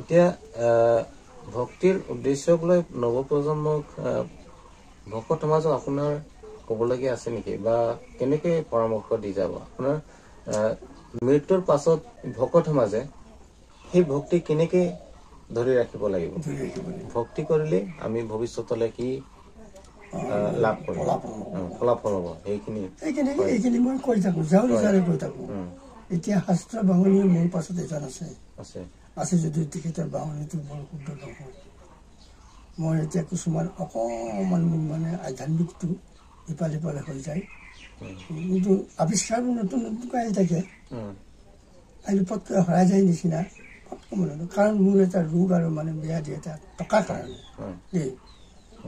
এতিয়া ভক্তিৰ উদ্দেশ্যক লৈ নৱপ্ৰজন্মক ভকত সমাজক আপোনাৰ ক'বলগীয়া আছে নেকি বা কেনেকৈ পৰামৰ্শ দি যাব আপোনাৰ মৃত্যুৰ পাছত ভকত সমাজে সেই ভক্তি কেনেকৈ ধৰি ৰাখিব লাগিব ভক্তি কৰিলে আমি ভৱিষ্যতলৈ কি লাভ কৰিম ফলাফল হ'ব এইখিনি মই কৈ থাকোঁ যাওঁ নিজাৰে কৈ থাকোঁ এতিয়া শাস্ত্ৰ বাঙনি মোৰ পাছত এজন আছে যদিও তেখেতৰ বাঙনিটো বৰ শুদ্ধ নহয় মই এতিয়া কিছুমান অকণমান মানে আধ্যাত্মিকটো ইফালে সিফালে হৈ যায় কিন্তু আৱিষ্কাৰবোৰ নতুন নতুনকৈ আহি থাকে আজি পটকৈ হৰাই যায় নিচিনা পটকৈ মনে কাৰণ মোৰ এটা ৰোগ আৰু মানে ব্যাধি এটা টকাৰ কাৰণে দেই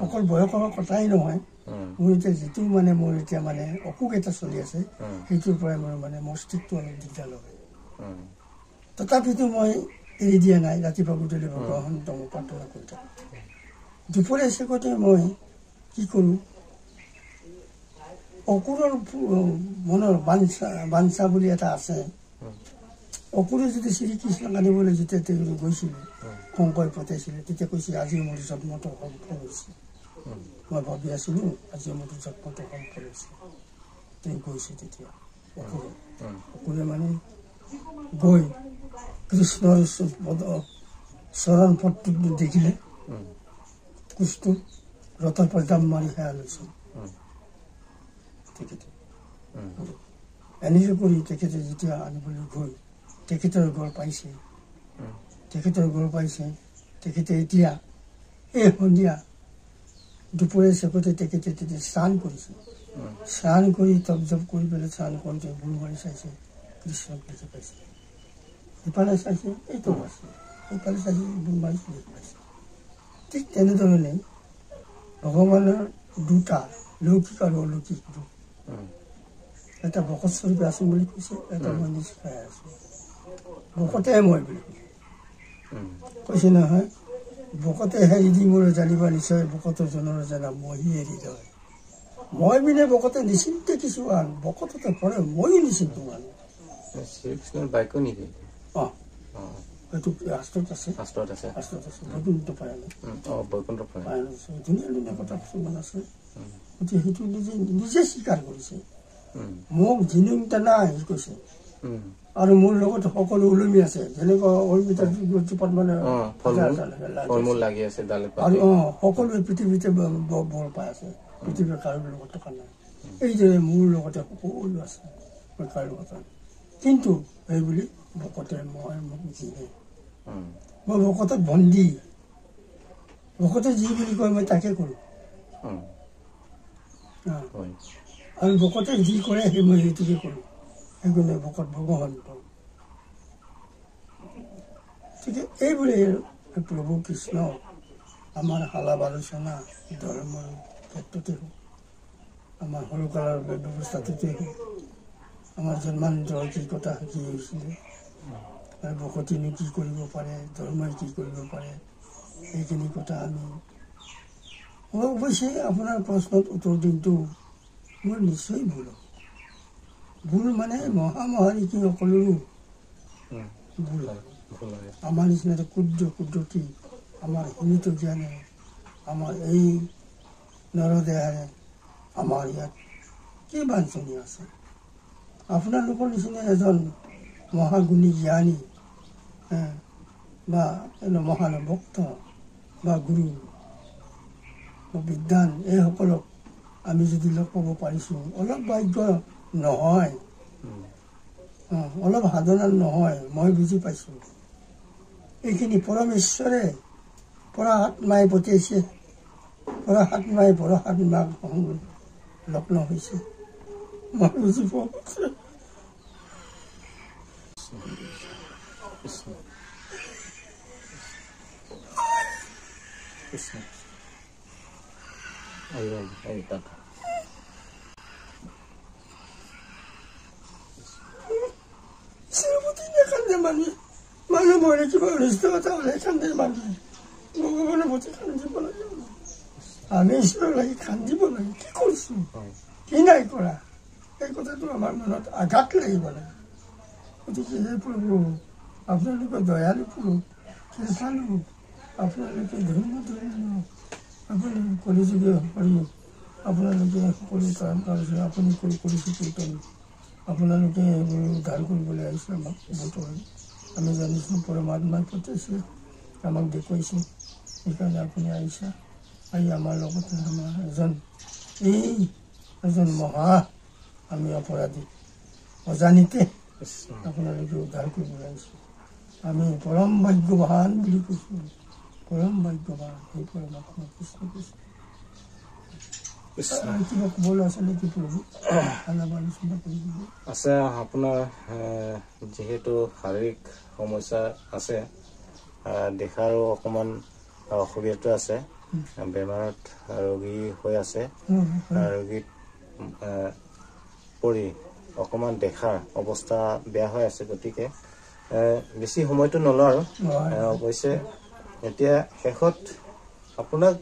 অকল বয়সৰ কথাই নহয় মোৰ এতিয়া যিটো মানে মোৰ এতিয়া মানে অসুখ এটা চলি আছে সেইটোৰ পৰাই মোৰ মানে মস্তিষ্কটো অলপ দিগদাৰ লগায় তথাপিতো মই এৰি দিয়া নাই ৰাতিপুৱা গধূলি ভগৱান মই প্ৰাৰ্থনা কৰি থাকোঁ দুপৰীয়া শেষতে মই কি কৰোঁ অসুৰৰ মনৰ বাঞ্ছা বুলি এটা আছে অসুৰে যদি শ্ৰীকৃষ্ণক আনিবলৈ যেতিয়া তেওঁ গৈছিলে শংকৰে পঠাইছিলে তেতিয়া কৈছে আজি মোৰ জন্মটো সফল হৈছে মই ভাবি আছিলোঁ আজি মোৰ জন্মটো সফল হৈছে তেওঁ গৈছে তেতিয়া অসুৰে মানে গৈ কৃষ্ণৰ চৰণ পদটো দেখিলে কুচটো ৰথৰ পৰা জাম মাৰি সেয়া লৈছে তেখেতে এনেকৈ কৰি তেখেতে যেতিয়া আনিবলৈ গৈ তেখেতৰ ঘৰ পাইছে তেখেতে এতিয়া এই সন্ধিয়া দুপৰীয়া চেপতে তেখেতে তেতিয়া স্নান কৰিছে স্নান কৰি তপ জপ কৰি পেলাই স্নান কৰোঁতে ভুল মাৰি চাইছে কৃষ্ণক দেখি পাইছে ইফালে চাইছে এইটো আছে এইফালে চাইছে ভুল মাৰি দেখি পাইছে ঠিক তেনেধৰণে ভগৱানৰ দুটা লৌকিক আৰু অলৌকিক ৰূপ এটা ভকত স্বৰূপে আছো বুলি কৈছে এটা মই নিজ খাই আছো ভকতে মই বুলি কৈছে নহয় ভকতে হেৰি দি মোৰ জানিবা নিশ্চয় ভকতৰ জনৰ জানা মহি এৰি যায় মই বিনে ভকতে নিশ্চিন্তে কিছু আন ভকততে পৰে ময়ো নিশ্চিন্ত মানুহ বাক্য নেকি এইটো শাস্ত্ৰত আছে বৈকুণ্ঠ পায়ন ধুনীয়া ধুনীয়া কথা কিছুমান আছে গতিকে সেইটো নিজে স্বীকাৰ কৰিছে মোক জিনিংটা নাই কৈছে আৰু মোৰ লগত সকলো ওলমি আছে যেনেকুৱা অৰ্বিতাৰ গছজোপাত মানে আৰু সকলোৱে পৃথিৱীতে বৰ পাই আছে পৃথিৱীৰ কাৰো লগত থকা নাই এইদৰে মোৰ লগতে সকলো আছে মই কাৰো কথা কিন্তু এইবুলি ভকতে মই মোক জিনে মই ভকতক বন্দী ভকতে যি বুলি কয় মই তাকে কৰোঁ আৰু ভকতে যি কৰে সেই মই সেইটোকে কৰোঁ সেইকাৰণে ভকত ভগৱান পাওঁ গতিকে এইবোৰে প্ৰভু কৃষ্ণ আমাৰ আলাপ আলোচনা ধৰ্মৰ ক্ষেত্ৰতে হওক আমাৰ সৰুকালৰ ব্যৱস্থাটোতে হওক আমাৰ জন্মান্তৰ কি কথা কি হৈছিলে আৰু ভকতিনো কি কৰিব পাৰে ধৰ্মই কি কৰিব পাৰে এইখিনি কথা আমি অৱশ্যে আপোনাৰ প্ৰশ্নত উত্তৰ দিনটো মোৰ নিশ্চয় ভুল মানে মহামহাৰিষি সকলোৰো ভুল আমাৰ নিচিনা ক্ষুদ্ৰ কি আমাৰ সীমিত জ্ঞানে আমাৰ এই নৰদেহাৰে আমাৰ ইয়াত কি বাঞ্ছনী আছে আপোনালোকৰ নিচিনা এজন মহাগুণী জ্ঞানী বা মহান ভক্ত বা গুৰু বা বিদ্বান এইসকলক আমি যদি লগ পাব পাৰিছোঁ অলপ ভাগ্য নহয় অলপ সাধনা নহয় মই বুজি পাইছোঁ এইখিনি পৰমেশ্বৰে পৰা আত্মাই পঠিয়াইছে পৰা আত্মাই পৰা আত্মাক লগ্ন হৈছে মই বুজি পাওঁ মানুহ মৰে কিবা অনিষ্ট কথা হ'লে কান্দে মানুহে ভগৱানৰ প্ৰতি কান্দিব লাগে আমি ঈশ্বৰৰ লাগি কান্দিব লাগে কি কৰিছোঁ কি নাই কৰা এই কথাটো আমাৰ মনত আঘাত লাগিব লাগে গতিকে সেই প্ৰভু আপোনালোকৰ দয়ালু প্ৰভু চালো আপোনালোকে ধৰ্ম ধৰ্ম আপুনি কলিযুগীয় সকলো আপোনালোকে সকলো কাম কাজ আপুনি কৰিছে কীৰ্তন আপোনালোকে এইবোৰ উদ্ধাৰ কৰিবলৈ আহিছে আমাক বতৰ আমি জানিছোঁ পৰমাত্মাই পঠাইছে আমাক দেখুৱাইছে সেইকাৰণে আপুনি আহিছে আহি আমাৰ লগতে আমাৰ এজন মহা আমি অপৰাধী অজানিতে আপোনালোকে উদ্ধাৰ কৰিবলৈ আহিছোঁ আমি পৰম ভাগ্যৱান বুলি কৈছোঁ পৰম ভাগ্যৱান সেই পৰমাত্মা কৃষ্ণ কৃষ্ণ কিবা ক'বলৈ আছে নেকি প্ৰভু আলোচনা কৰিব আছে আপোনাৰ যিহেতু শাৰীৰিক সমস্যা আছে দেখাৰো অকণমান অসুবিধা আছে বেমাৰত ৰোগী হৈ আছে ৰোগীত পৰি অকণমান দেখাৰ অৱস্থা বেয়া হৈ আছে গতিকে বেছি সময়টো নলওঁ আৰু অৱশ্যে এতিয়া শেষত আপোনাক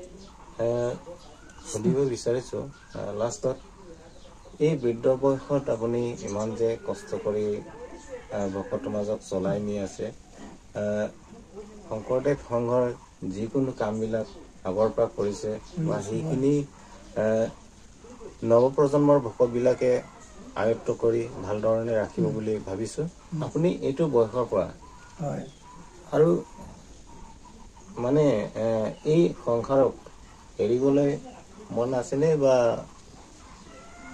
সুধিব বিচাৰিছোঁ লাষ্টত এই বৃদ্ধ বয়সত আপুনি ইমান যে কষ্ট কৰি ভকতৰ মাজত চলাই নি আছে শংকৰদেৱ সংঘৰ যিকোনো কামবিলাক আগৰ পৰা কৰিছে বা সেইখিনি নৱপ্ৰজন্মৰ ভকতবিলাকে আয়ত্ব কৰি ভালধৰণে ৰাখিব বুলি ভাবিছোঁ আপুনি এইটো বয়সৰ পৰা আৰু মানে এই সংসাৰক এৰিবলৈ মন আছেনে বা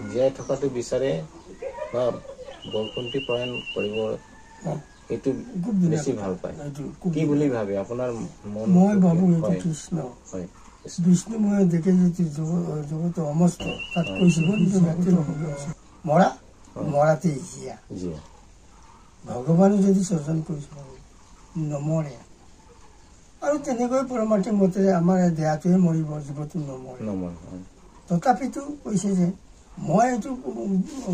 জীয়াই থকাটো বিচাৰে বা বৈকুণ্ঠী পৰায়ণ কৰিব এইটো বেছি ভাল পায় কি বুলি ভাবে আপোনাৰ মন মই ভাবোঁ এইটো কৃষ্ণ হয় বিষ্ণু মই দেখে যদি জগত অমস্ত তাত কৈছোঁ মৰা মৰাতে জীয়া ভগৱানে যদি সৰ্জন কৰিছোঁ নমৰে আৰু তেনেকৈ পৰমাৰ্থিক মতে আমাৰ দেহাটোৱে মৰিব জীৱটো নমৰে তথাপিতো কৈছে যে মই এইটো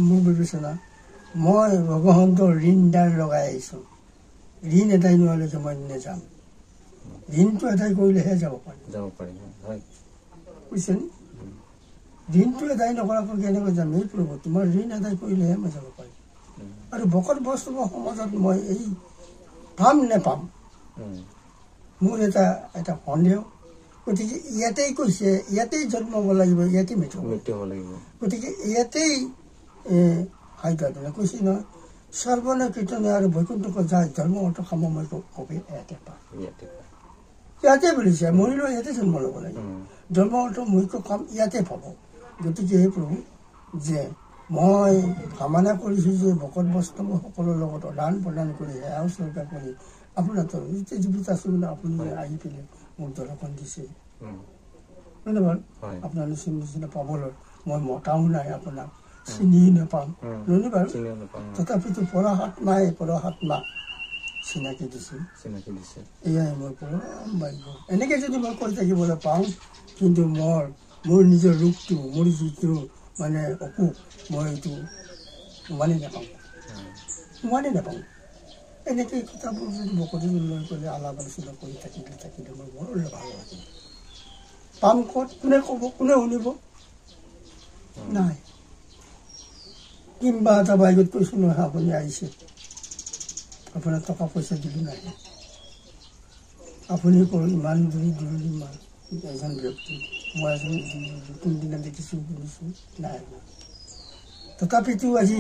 মোৰ বিবেচনা মই ভগৱন্তৰ ঋণদাৰ লগাই আহিছোঁ ঋণ এদাই নোহোৱালৈকে মই নেযাম ঋণটো এদাই কৰিলেহে যাব পাৰিম বুজিছেনে ঋণটো এদাই নকৰাকৈ কেনেকৈ যাম এই প্ৰভু তোমাৰ ঋণ এদাই কৰিলেহে মই যাব পাৰিম আৰু ভকত বৈষ্ণৱ সমাজত মই এই পাম নেপাম মোৰ এটা সন্দেহ গতিকে ইয়াতেই কৈছে ইয়াতেই জন্ম হ'ব লাগিব ইয়াতেই মৃত্যু হ'ব লাগিব গতিকে ইয়াতেই সাধ্য কৈছে নহয় সৰ্বনে কীৰ্তনে আৰু বৈকুণ্ঠক যায় ধৰ্ম অৰ্থ সাময়িক কবি ইয়াতে পায় ইয়াতে বুলিছে মৰিলেও ইয়াতে জন্ম ল'ব লাগিব ধৰ্ম অৰ্থ মুখ্য কাম ইয়াতে পাব গতিকে সেই প্ৰভু যে মই কামনা কৰিছোঁ যে ভকত বৈষ্ণৱ সকলৰ লগত আদান প্ৰদান কৰি সেয়া উচৰ্গা কৰি আপোনাৰ এতিয়া জীৱিত আছোঁ বোলে আপুনি আহি পেলাই মোক দৰ্শন দিছে নহয় বাৰু আপোনাৰ নিচিনা পাবলৈ মই মতাও নাই আপোনাক চিনি নাপাম নহয় বাৰু তথাপিতো পৰহাত্মা চিনাকি দিছে এয়াই মই পৰম ভাগ্য এনেকৈ যদি মই কৈ থাকিবলৈ পাওঁ কিন্তু মোৰ নিজৰ ৰূপটো মোৰ যিটো মানে অসুখ মই এইটো মানি নাপাওঁ এনেকৈ কথাবোৰ যদি ভকতি লৈ পেলাই আলাপ আলোচনা কৰি থাকিলে মই বৰ ভাল লাগিল পাম ক'ত কোনে ক'ব কোনে শুনিব নাই কিম্বা এটা বাইকত কৈছোঁ নহয় আপুনি আহিছে আপোনাৰ টকা পইচা দিলোঁ নাই আপুনি ইমান দূৰণি এজন ব্যক্তি মই এজন কোনদিনা দেখিছোঁ শুনিছোঁ নাই তথাপিতো আজি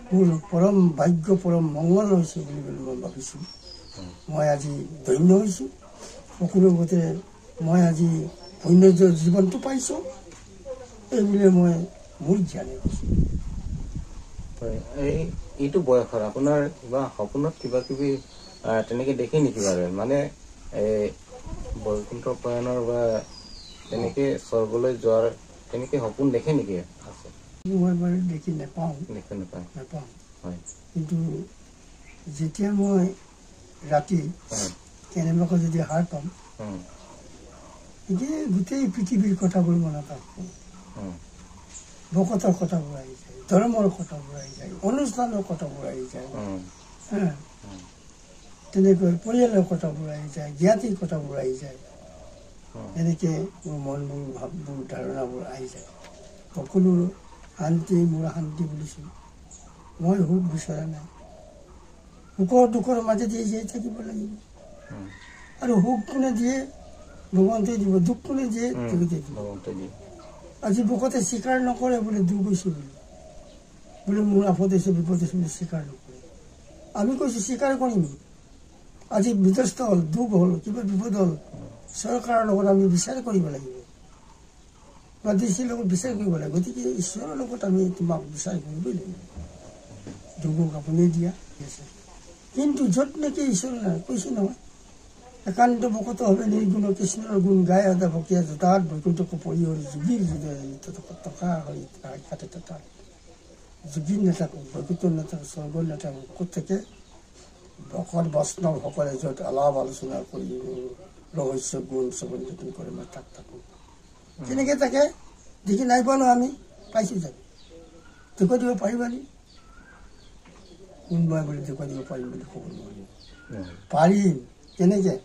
মোৰ পৰম ভাগ্য পৰম মংগল হৈছে বুলি মই ভাবিছোঁ মই আজি ধন্য হৈছোঁ সকলো মতে মই আজি পুণ্য জীৱনটো পাইছোঁ এইবুলি মই মোৰ জ্ঞানে কৈছোঁ এইটো বয়সত আপোনাৰ কিবা সপোনত কিবা কিবি তেনেকৈ দেখে নেকি বাৰু মানে এই বৈকুণ্ঠ পৰায়ণৰ বা তেনেকৈ স্বৰ্গলৈ যোৱাৰ তেনেকৈ সপোন দেখে নেকি আছে মই বাৰু দেখি নাপাওঁ হয় কিন্তু যেতিয়া মই ৰাতি কেনেবাকৈ যদি হাৰ পাম এতিয়া গোটেই পৃথিৱীৰ কথাবোৰ মনত ৰাখোঁ ভকতৰ কথাবোৰ আহি যায় ধৰ্মৰ কথাবোৰ আহি যায় অনুষ্ঠানৰ কথাবোৰ আহি যায় তেনেকৈ পৰিয়ালৰ কথাবোৰ আহি যায় জ্ঞাতিৰ কথাবোৰ আহি যায় এনেকৈ মোৰ মনবোৰ ভাৱবোৰ ধাৰণাবোৰ আহি যায় সকলো শান্তি মোৰ শান্তি বুলিছোঁ মই সুখ বিচৰা নাই সুখৰ দুখৰ মাজেদি জীয়াই থাকিব লাগিব আৰু সুখ কোনে দিয়ে? ভগৱন্তই দিব। দুখ কোনে দিয়ে? ভগৱন্তই দিয়ে। আজি ভকতে স্বীকাৰ নকৰে বোলে দুখ হৈছে বোলে মোৰ আপদ হৈছে বিপদ হৈছে বুলি স্বীকাৰ নকৰে। আমি কৈছোঁ স্বীকাৰ কৰিম। আজি বিধ্বস্ত হ'ল, দুখ হ'ল, কিবা বিপদ হ'ল, চৰকাৰৰ লগত আমি বিচাৰ কৰিব লাগিব বা ডিচিৰ লগত বিচাৰ কৰিব লাগিব। গতিকে ঈশ্বৰৰ লগত আমি তোমাক বিচাৰ কৰিবই লাগিব। দুখক আপুনি দিয়া আছে, কিন্তু য'ত নেকি ঈশ্বৰ নাই কৈছে নহয়, একান্ত ভকত হবে নিৰ্গুণ কৃষ্ণৰ গুণ গায় সদা ভকীয়া জোতাত বৈকুণ্ঠ পৰিহৰি যোগীৰ টকা হৈ খাতে তাত যোগীৰ নাথাকোঁ, বৈকুণ্ঠ নাথাকোঁ, স্বৰ্গৰ নাথাকোঁ, ক'ত থাকে? ভকত বৈষ্ণৱসকলে য'ত আলাপ আলোচনা কৰি ৰহস্য গুণ শ্ৰৱণ যতন কৰে মই তাত থাকোঁ। কেনেকৈ থাকে দেখি নাই পোৱা ন? আমি পাইছোঁ জানো? দেখুৱাই দিব পাৰিবানি? কোনোবাই বুলি দেখুৱাই দিব পাৰিম বুলি ক'ব নোৱাৰিম। পাৰিম। কেনেকৈ?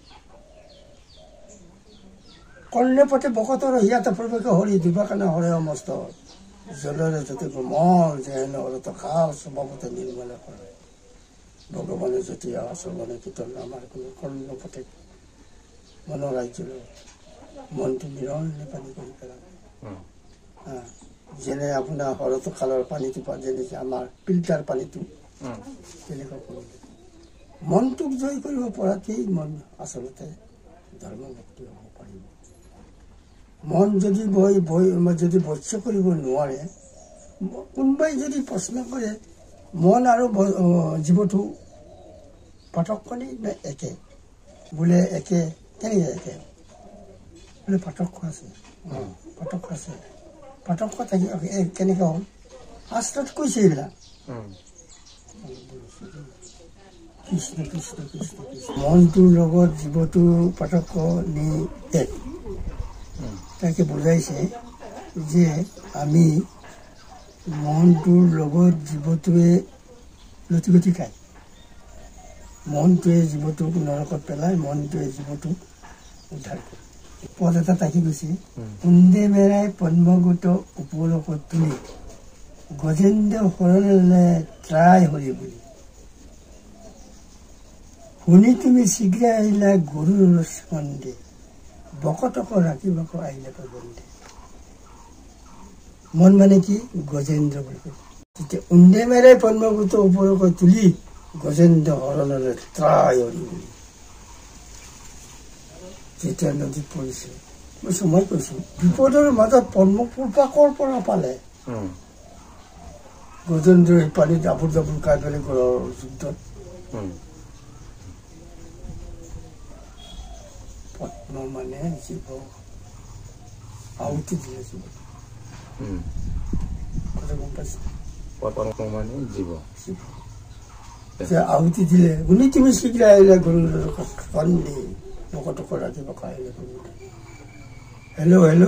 কৰ্ণপথে ভকতৰ হিয়াতে প্ৰৱেশ হৰি দিবাকানে হৰে সমস্ত জলৰে যতে কোমল যেন হৰত খাল স্বভাৱতে নিৰ্মলে কৰে। ভগৱানে যেতিয়া শ্ৰৱণে কীৰ্তন আমাৰ কোনো কৰ্ণপথে মনৰ ৰাজ্যলৈ মনটো নিৰঞ্জনে পানী কৰি পেলাব। যেনে আপোনাৰ হৰত খালৰ পানীটো যেনেকৈ আমাৰ ফিল্টাৰ পানীটো তেনেকুৱা কৰিলে মনটোক জয় কৰিব পৰাতেই মন আচলতে ধৰ্মভক্তি হ'ব পাৰিব। মন যদি যদি বৈশ্য কৰিব নোৱাৰে, কোনোবাই যদি প্ৰশ্ন কৰে মন আৰু জীৱটো পাৰ্থক্য নে একে? বোলে একে। কেনেকৈ একে? বোলে পাৰ্থক্য আছে। পাৰ্থক্য আছে। পাৰ্থক্য থাকি কেনেকৈ হ'ল? শাস্ত্ৰত কৈছে এইবিলাক। কৃষ্ণ কৃষ্ণ কৃষ্ণ কৃষ্ণ। মনটোৰ লগত জীৱটো পাৰ্থক্য নি এক। তাকে বুজাইছে যে আমি মনটোৰ লগত জীৱটোৱে লুটি খায়। মনটোৱে জীৱটোক নৰকত পেলাই, মনটোৱে জীৱটোক উদ্ধাৰ কৰে। পদ এটা থাকি গৈছে, কুন্দে মেৰাই পদ্মগোট ওপৰত তুলি গজেন্দ্ৰ শৰণলে ত্ৰাই হৰি বুলি শুনি তুমি শীঘ্ৰে আহিলা গৰুৰ স্কন্ধে বকতক ৰাখিবক আহিলে বন্দে। মন মানে কি? গজেন্দ্ৰ বুলি কয়। তেতিয়া উন্দে মেৰাই পদ্মগোট ওপৰত তুলি গজেন্দ্ৰ শৰণলে ত্ৰাই হৰি বুলি যেতিয়া নদীত পৰিছে, মই কৈছো বিপদৰ মাজত পদ্মপুষ্পকৰ পৰা পালে গজেন্দ্ৰই পানী জাবুৰ খাই পেলাই ঘৰৰ যুদ্ধত পদ্ম মানে জীৱ আহুতি দিলে। জীৱ কথা গম পাইছে? পদ্ম মানে জীৱ আহুতি দিলে। শুনি তুমি শীঘ্ৰে আহিলে গৰুৰ কন্দে ভকতক ৰাখিব আহিলে। হেল্ল' হেল্ল'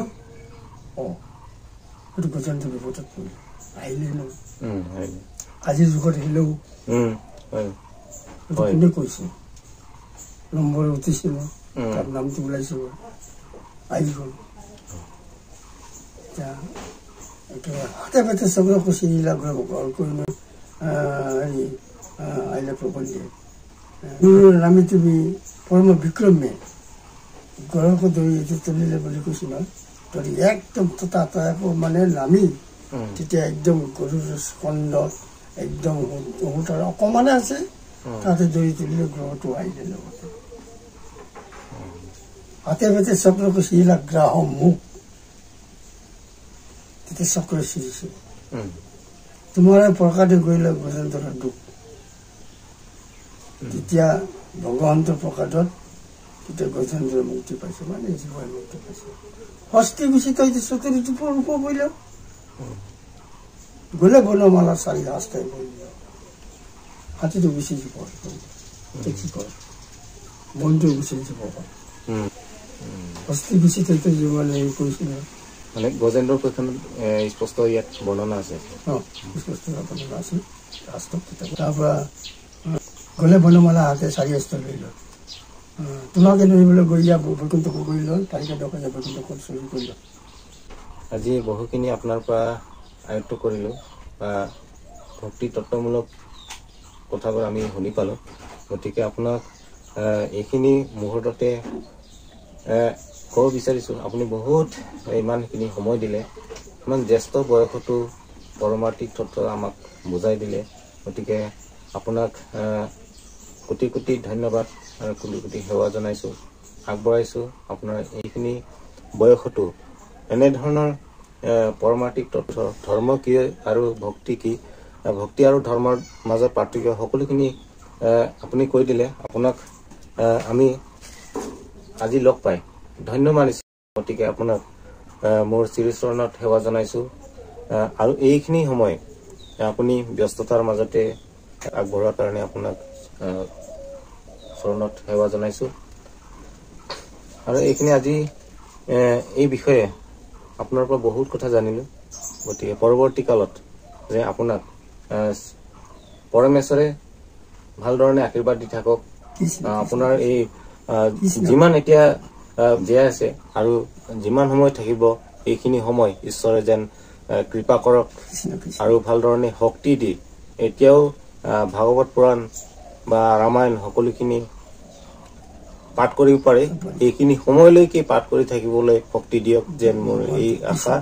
সেইটো গজেন্দ্ৰ বিপদত পৰিলে। আহিলে ন আজিৰ যুগত হেল্ল' কোনে কৈছে? নম্বৰ উঠিছিল, তাৰ নামটো ওলাইছিল, আহি গ'ল। হাতে পাতে চবৰে খুচি কৰিলো হেৰি আহিলে প্ৰবন্ধে নামি তুমি পৰম বিক্ৰমে গড়ক ধৰি এইটো তুলিলে বুলি কৈছিল। ধৰি একদম একো মানে নামি তেতিয়া একদম গৰুৰ স্কন্ধত একদম অকমানে আছে, তাতে ধৰি তুলিলে গ্ৰহটো আহিলে লগতে। হাতে পাতে চক্ৰ কৈছিল গ্ৰাহ মুখ, তেতিয়া চক্ৰ চিৰিছে তোমাৰ প্ৰকাশে কৰিলে গজেন্দ্ৰৰ দুখ। তেতিয়া ভগৱন্তৰ প্ৰকাশত তেতিয়া গজেন্দ্ৰৰ মুক্তি পাইছে, মানে জীৱই মুক্তি পাইছে। হস্তি গুচি তই চতুৰ্থ ৰূপ পৰিল গলে বনমালাৰ 4 হাস্তাই পৰিল। হাতীটো গুচি যাব কি কৰ মনটো গুচি যাব। হস্তি গুচি তই মানে হেৰি কৰিছিল মানে গজেন্দ্ৰৰ কৈখনত স্পষ্ট ইয়াত বৰ্ণনা আছে। স্পষ্ট বৰ্ণনা আছে শাস্ত্ৰত। তাৰ পৰা গলে বনমালা হাতে 4 হস্ত লৈ লয়। তোমাকে ধৰিবলৈ গৈ যা বৈকুণ্ঠক গৈ লয়, তাৰিখে দৰকাৰ বৈকুণ্ঠক চুৰি কৰি লয়। আজি বহুখিনি আপোনাৰ পৰা আয়ত্ব কৰিলোঁ বা ভক্তি তত্ত্বমূলক কথাবোৰ আমি শুনি পালোঁ। গতিকে আপোনাক এইখিনি মুহূৰ্ততে ক'ব বিচাৰিছোঁ আপুনি বহুত ইমানখিনি সময় দিলে, ইমান জ্যেষ্ঠ বয়সতো পৰমাৰ্থিক তত্ত্ব আমাক বুজাই দিলে। গতিকে আপোনাক কোটি কোটি ধন্যবাদ আৰু কোটি কোটি সেৱা জনাইছোঁ, আগবঢ়াইছোঁ। আপোনাৰ এইখিনি বয়সতো এনেধৰণৰ পৰমাৰ্থিক তত্ত্ব, ধৰ্ম কি আৰু ভক্তি কি, ভক্তি আৰু ধৰ্মৰ মাজত পাৰ্থক্য সকলোখিনি আপুনি কৈ দিলে। আপোনাক আমি আজি লগ পাই ধন্য মানিছোঁ। গতিকে আপোনাক মোৰ শ্ৰীচৰণত সেৱা জনাইছোঁ আৰু এইখিনি সময় আপুনি ব্যস্ততাৰ মাজতে আগবঢ়োৱাৰ কাৰণে আপোনাক চৰণত সেৱা জনাইছোঁ। আৰু এইখিনি আজি এই বিষয়ে আপোনাৰ পৰা বহুত কথা জানিলোঁ। গতিকে পৰৱৰ্তী কালত যে আপোনাক পৰমেশ্বৰে ভালধৰণে আশীৰ্বাদ দি থাকক। আপোনাৰ এই যিমান এতিয়া জীয়াই আছে আৰু যিমান সময় থাকিব, এইখিনি সময় ঈশ্বৰে যেন কৃপা কৰক আৰু ভালধৰণে শক্তি দি এতিয়াও ভাগৱত পুৰাণ বা ৰামায়ণ সকলোখিনি পাঠ কৰিব পাৰে। এইখিনি সময়লৈকে পাঠ কৰি থাকিবলৈ শক্তি দিয়ক যেন মোৰ এই আশা।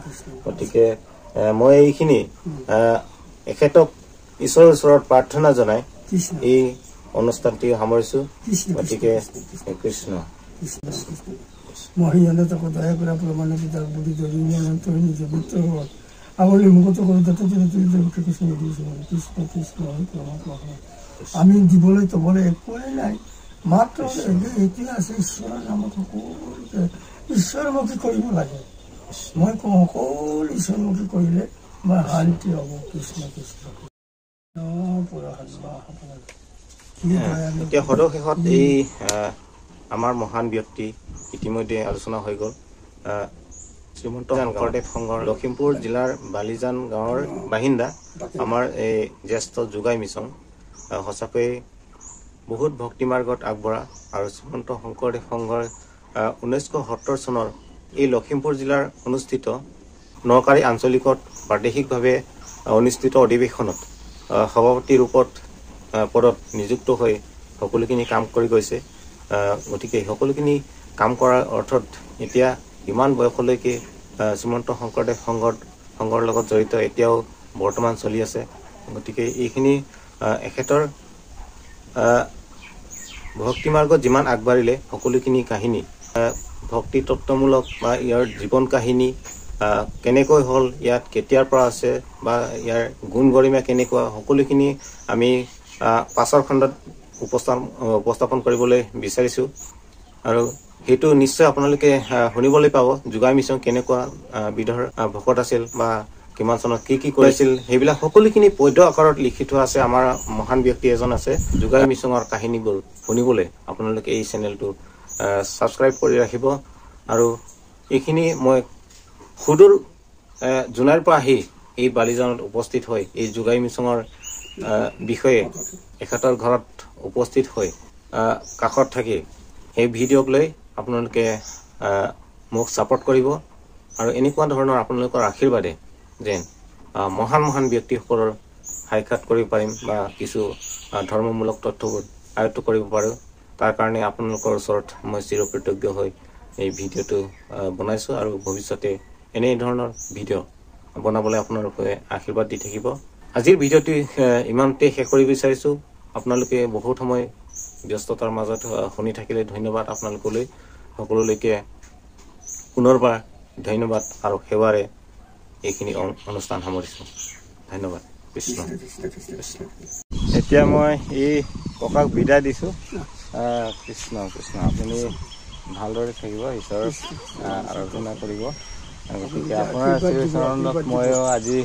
গতিকে মই এইখিনি এখেতক ঈশ্বৰৰ ওচৰত প্ৰাৰ্থনা জনাই এই অনুষ্ঠানটি সামৰিছোঁ। গতিকে কৃষ্ণ মহিয়ানে তাকে দয়া কৰা প্ৰমাণে পিতাৰ বুদ্ধি ধৰি নিজ পুত্ৰ আগলৈ মুখত কৰি তাতে কৃষ্ণ দিছোঁ। কৃষ্ণ কৃষ্ণ পৰমাত্মা। আমি দিবলৈ তবলৈ একোৱেই নাই, মাত্ৰ এতিয়া আছে ঈশ্বৰৰ নামত সকলোকে ঈশ্বৰমুখী কৰিব লাগে। মই কওঁ সকলো ঈশ্বৰমুখী কৰিলে মই শান্তি হ'ব। কৃষ্ণ কৃষ্ণ এতিয়া সদশেষত এই আমাৰ মহান ব্যক্তি ইতিমধ্যে আলোচনা হৈ গ'ল। শ্ৰীমন্ত শংকৰদেৱ সংঘৰ লখিমপুৰ জিলাৰ বালিজান গাঁৱৰ বাসিন্দা আমাৰ এই জ্যেষ্ঠ যোগাই মিছন সঁচাকৈ বহুত ভক্তি মাৰ্গত আগবঢ়া। আৰু শ্ৰীমন্ত শংকৰদেৱ সংঘৰ 1970 চনৰ এই লখিমপুৰ জিলাৰ অনুষ্ঠিত নকাৰী আঞ্চলিকত প্ৰাদেশিকভাৱে অনুষ্ঠিত অধিৱেশনত সভাপতি ৰূপত পদত নিযুক্ত হৈ সকলোখিনি কাম কৰি গৈছে। গতিকে সকলোখিনি কাম কৰাৰ অৰ্থত এতিয়া ইমান বয়সলৈকে শ্ৰীমন্ত শংকৰদেৱ সংঘৰ লগত জড়িত এতিয়াও বৰ্তমান চলি আছে। গতিকে এইখিনি এখেতৰ ভক্তি মাৰ্গত যিমান আগবাঢ়িলে সকলোখিনি কাহিনী ভক্তি তত্ত্বমূলক বা ইয়াৰ জীৱন কাহিনী কেনেকৈ হ'ল, ইয়াত কেতিয়াৰ পৰা আছে বা ইয়াৰ গুণ গৰিমা কেনেকুৱা, সকলোখিনি আমি পাছৰ খণ্ডত উপস্থাপন কৰিবলৈ বিচাৰিছোঁ। আৰু সেইটো নিশ্চয় আপোনালোকে শুনিবলৈ পাব। যোগাই মিছন কেনেকুৱা বিধৰ ভকত আছিল বা কিমান চনত কি কৰিছিল, সেইবিলাক সকলোখিনি পদ্য আকাৰত লিখি থোৱা আছে। আমাৰ মহান ব্যক্তি এজন আছে। যোগাই মিছনৰ কাহিনীবোৰ শুনিবলৈ আপোনালোকে এই চেনেলটো ছাবস্ক্ৰাইব কৰি ৰাখিব। আৰু এইখিনি মই সুদূৰ জোনাইৰ পৰা আহি এই বালিজানত উপস্থিত হৈ এই যোগাই মিছনৰ বিষয়ে এখেতৰ ঘৰত উপস্থিত হৈ কাষত থাকি সেই ভিডিঅ'ক লৈ আপোনালোকে মোক ছাপোৰ্ট কৰিব। আৰু এনেকুৱা ধৰণৰ আপোনালোকৰ আশীৰ্বাদে যেন মহান মহান ব্যক্তিসকলৰ সাক্ষাৎ কৰিব পাৰিম বা কিছু ধৰ্মমূলক তথ্যবোৰ আয়ত্ত কৰিব পাৰোঁ। তাৰ কাৰণে আপোনালোকৰ ওচৰত মই চিৰকৃতজ্ঞ হৈ এই ভিডিঅ'টো বনাইছোঁ। আৰু ভৱিষ্যতে এনে ধৰণৰ ভিডিঅ' বনাবলৈ আপোনালোকে আশীৰ্বাদ দি থাকিব। আজিৰ ভিডিঅ'টি ইমানতে শেষ কৰিব বিচাৰিছোঁ। আপোনালোকে বহুত সময় ব্যস্ততাৰ মাজত শুনি থাকিলে ধন্যবাদ আপোনালোকলৈ। সকলোলৈকে পুনৰবাৰ ধন্যবাদ আৰু সেৱাৰে এইখিনি অনুষ্ঠান সামৰিছোঁ। ধন্যবাদ। কৃষ্ণ। এতিয়া মই এই ককাক বিদায় দিছোঁ। কৃষ্ণ কৃষ্ণ। আপুনি ভালদৰে থাকিব, ঈশ্বৰৰ আৰাধনা কৰিব। গতিকে আপোনাৰ শ্ৰীচৰণত ময়ো আজি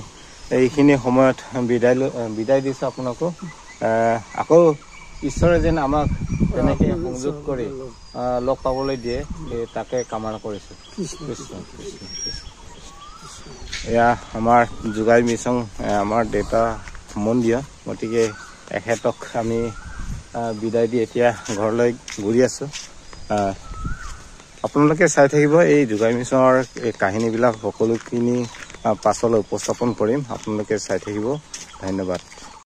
এইখিনি সময়ত বিদায় দিছোঁ আপোনাকো। আকৌ ঈশ্বৰে যেন আমাক তেনেকৈ সংযোগ কৰি লগ পাবলৈ দিয়ে তাকে কামনা কৰিছোঁ। কৃষ্ণ কৃষ্ণ কৃষ্ণ। এয়া আমাৰ যোগাই মিছন আমাৰ দেউতা মন্দিৰ। গতিকে এখেতক আমি বিদায় দি এতিয়া ঘৰলৈ ঘূৰি আছোঁ। আপোনালোকে চাই থাকিব এই যোগাই মিছনৰ এই কাহিনীবিলাক সকলোখিনি পাছলৈ উপস্থাপন কৰিম। আপোনালোকে চাই থাকিব। ধন্যবাদ।